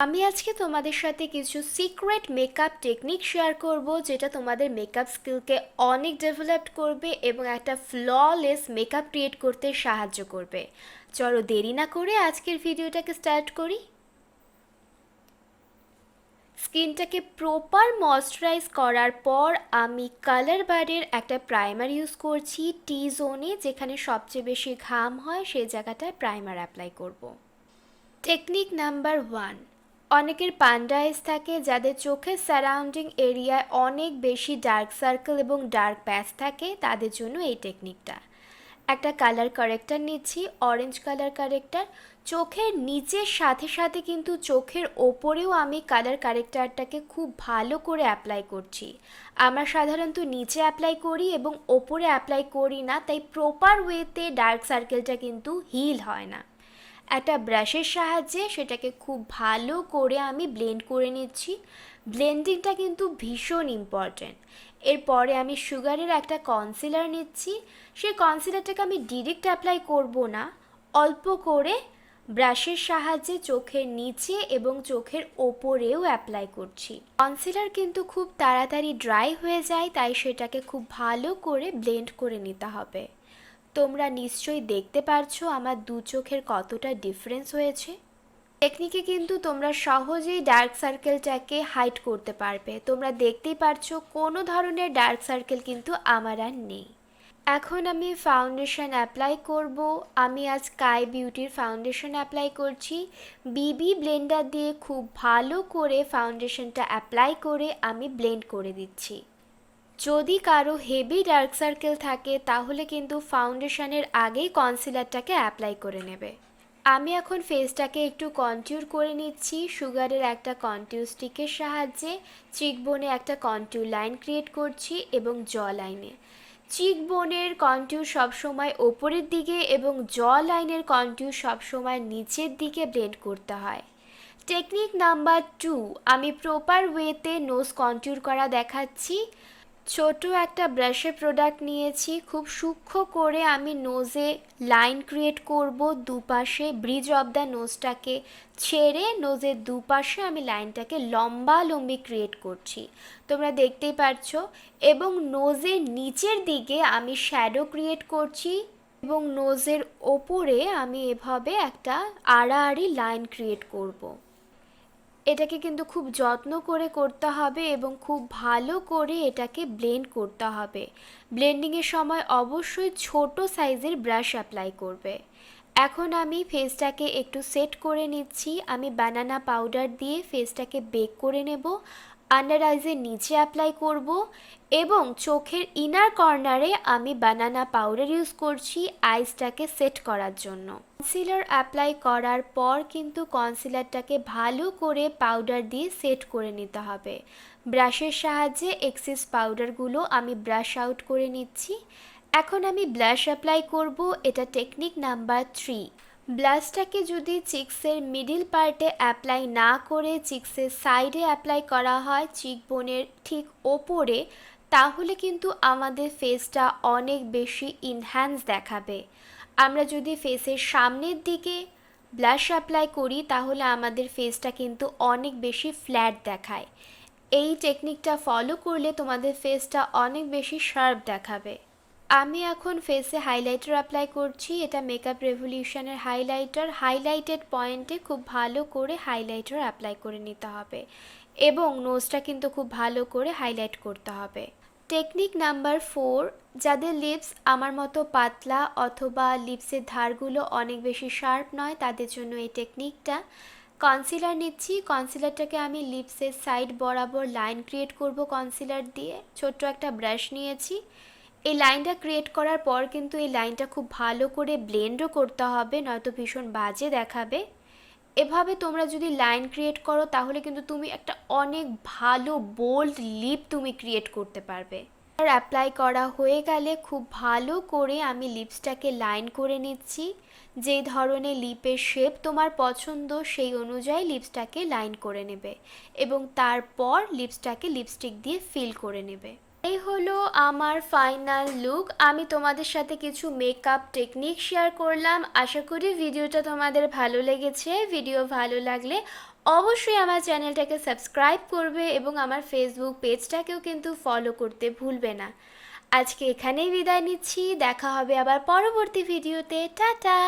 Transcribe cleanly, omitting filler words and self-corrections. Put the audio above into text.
আমি আজকে তোমাদের সাথে কিছু সিক্রেট মেকআপ টেকনিক শেয়ার করব যেটা তোমাদের মেকআপ স্কিলকে অনেক ডেভেলপ করবে এবং একটা ফ্ললেস মেকআপ ক্রিয়েট করতে সাহায্য করবে। চলো দেরি না করে আজকের ভিডিওটাকে স্টার্ট করি। স্কিনটাকে প্রপার ময়শ্চারাইজ করার পর আমি কালার বারের একটা প্রাইমার ইউজ করছি টি জোনে, যেখানে সবচেয়ে বেশি ঘাম হয় সেই জায়গাটায় প্রাইমার অ্যাপ্লাই করব। টেকনিক নাম্বার 1, অনেকের পান্ডা আইস থাকে যাদের চোখের সারাউন্ডিং এরিয়ায় অনেক বেশি ডার্ক সার্কেল এবং ডার্ক প্যাচ থাকে, তাদের জন্য এই টেকনিকটা। একটা কালার কারেক্টার নিচ্ছি, অরেঞ্জ কালার কারেক্টার। চোখের নিচের সাথে সাথে কিন্তু চোখের ওপরেও আমি কালার কারেক্টারটাকে খুব ভালো করে অ্যাপ্লাই করছি। আমরা সাধারণত নিচে অ্যাপ্লাই করি এবং ওপরে অ্যাপ্লাই করি না, তাই প্রপার ওয়েতে ডার্ক সার্কেলটা কিন্তু হিল হয় না। একটা ব্রাশের সাহায্যে সেটাকে খুব ভালো করে আমি ব্লেন্ড করে নিচ্ছি। ব্লেন্ডিংটা কিন্তু ভীষণ ইম্পর্ট্যান্ট। এরপরে আমি সুগারের একটা কনসিলার নিচ্ছি। সেই কনসিলারটাকে আমি ডিরেক্ট অ্যাপ্লাই করব না, অল্প করে ব্রাশের সাহায্যে চোখের নিচে এবং চোখের ওপরেও অ্যাপ্লাই করছি। কনসিলার কিন্তু খুব তাড়াতাড়ি ড্রাই হয়ে যায়, তাই সেটাকে খুব ভালো করে ব্লেন্ড করে নিতে হবে। তোমরা নিশ্চয়ই দেখতে পারছো আমার দু চোখের কতটা ডিফারেন্স হয়েছে। টেকনিকে কিন্তু তোমরা সহজেই ডার্ক সার্কেলটাকে হাইড করতে পারবে। তোমরা দেখতেই পারছো কোনো ধরনের ডার্ক সার্কেল কিন্তু আমার আর নেই। এখন আমি ফাউন্ডেশন অ্যাপ্লাই করব। আমি আজ স্কাই বিউটির ফাউন্ডেশন অ্যাপ্লাই করছি। বিবি ব্লেন্ডার দিয়ে খুব ভালো করে ফাউন্ডেশনটা অ্যাপ্লাই করে আমি ব্লেন্ড করে দিচ্ছি। যদি কারো হেভি ডার্ক সার্কেল থাকে তাহলে কিন্তু ফাউন্ডেশনের আগেই কনসিলারটাকে অ্যাপ্লাই করে নেবে। আমি এখন ফেসটাকে একটু কন্ট্যুর করে নিচ্ছি সুগারের একটা কন্ট্যুর স্টিকের সাহায্যে। চিকবোনে একটা কন্ট্যুর লাইন ক্রিয়েট করছি এবং জ লাইনে। চিকবোনের কন্ট্যুর সবসময় ওপরের দিকে এবং জ লাইনের কন্ট্যুর সবসময় নিচের দিকে ব্লেন্ড করতে হয়। টেকনিক নাম্বার 2, আমি প্রপার ওয়েতে নোজ কন্ট্যুর করা দেখাচ্ছি। ছোট একটা ব্রাশের প্রোডাক্ট নিয়েছি, খুব সূক্ষ্ম করে আমি নোজে লাইন ক্রিয়েট করব। দুপাশে ব্রিজ অফ দ্য নোজটাকে ছেড়ে নোজের দুপাশে আমি লাইনটাকে লম্বালম্বি ক্রিয়েট করছি, তোমরা দেখতেই পারছো। এবং নোজের নিচের দিকে আমি শ্যাডো ক্রিয়েট করছি এবং নোজের ওপরে আমি এভাবে একটা আড়াআড়ি লাইন ক্রিয়েট করব। এটাকে কিন্তু খুব যত্ন করে করতে হবে এবং খুব ভালো করে এটাকে ব্লেন্ড করতে হবে। ব্লেন্ডিংয়ের সময় অবশ্যই ছোট সাইজের ব্রাশ অ্যাপ্লাই করবে। এখন আমি ফেসটাকে একটু সেট করে নিচ্ছি। আমি বানানা পাউডার দিয়ে ফেসটাকে বেক করে নেব। আন্ডার আইজের নিচে অ্যাপ্লাই করব এবং চোখের ইনার কর্নারে আমি বানানা পাউডার ইউজ করছি আইসটাকে সেট করার জন্য। কনসিলার অ্যাপ্লাই করার পর কিন্তু কনসিলারটাকে ভালো করে পাউডার দিয়ে সেট করে নিতে হবে। ব্রাশের সাহায্যে এক্সেস পাউডারগুলো আমি ব্রাশ আউট করে নিচ্ছি। এখন আমি ব্লাশ অ্যাপ্লাই করব। এটা টেকনিক নাম্বার 3। ব্লাশটাকে যদি চিক্সের মিডিল পার্টে অ্যাপ্লাই না করে চিক্সের সাইডে অ্যাপ্লাই করা হয় চিকবোনের ঠিক ওপরে, তাহলে কিন্তু আমাদের ফেসটা অনেক বেশি ইনহ্যান্স দেখাবে। আমরা যদি ফেসের সামনের দিকে ব্লাশ অ্যাপ্লাই করি তাহলে আমাদের ফেসটা কিন্তু অনেক বেশি ফ্ল্যাট দেখায়। এই টেকনিকটা ফলো করলে তোমাদের ফেসটা অনেক বেশি শার্প দেখাবে। আমি এখন ফেসে হাইলাইটার অ্যাপ্লাই করছি। এটা মেকআপ রেভলিউশনের হাইলাইটার। হাইলাইটেড পয়েন্টে খুব ভালো করে হাইলাইটার অ্যাপ্লাই করে নিতে হবে এবং নোজটা কিন্তু খুব ভালো করে হাইলাইট করতে হবে। টেকনিক নাম্বার 4, যাদের লিপস আমার মতো পাতলা অথবা লিপসের ধারগুলো অনেক বেশি শার্প নয় তাদের জন্য এই টেকনিকটা। কনসিলার নিচ্ছি। কনসিলারটাকে আমি লিপসের সাইড বরাবর লাইন ক্রিয়েট করব কনসিলার দিয়ে। ছোট্ট একটা ব্রাশ নিয়েছি। এই লাইনটা ক্রিয়েট করার পর কিন্তু এই লাইনটা খুব ভালো করে ব্লেন্ডও করতে হবে, নয়তো ভীষণ বাজে দেখাবে। এভাবে তোমরা যদি লাইন ক্রিয়েট করো তাহলে কিন্তু তুমি একটা অনেক ভালো বোল্ড লিপ তুমি ক্রিয়েট করতে পারবে। আর অ্যাপ্লাই করা হয়ে গেলে খুব ভালো করে আমি লিপসটাকে লাইন করে নিচ্ছি। যেই ধরনের লিপের শেপ তোমার পছন্দ সেই অনুযায়ী লিপসটাকে লাইন করে নেবে এবং তারপর লিপসটাকে লিপস্টিক দিয়ে ফিল করে নেবে। এই হলো আমার ফাইনাল লুক। আমি তোমাদের সাথে কিছু মেকআপ টেকনিক শেয়ার করলাম। আশা করি ভিডিওটা তোমাদের ভালো লেগেছে। ভিডিও ভালো লাগলে অবশ্যই আমার চ্যানেলটাকে সাবস্ক্রাইব করবে এবং আমার ফেসবুক পেজটাকেও কিন্তু ফলো করতে ভুলবে না। আজকে এখানেই বিদায় নিচ্ছি, দেখা হবে আবার পরবর্তী ভিডিওতে। টাটা।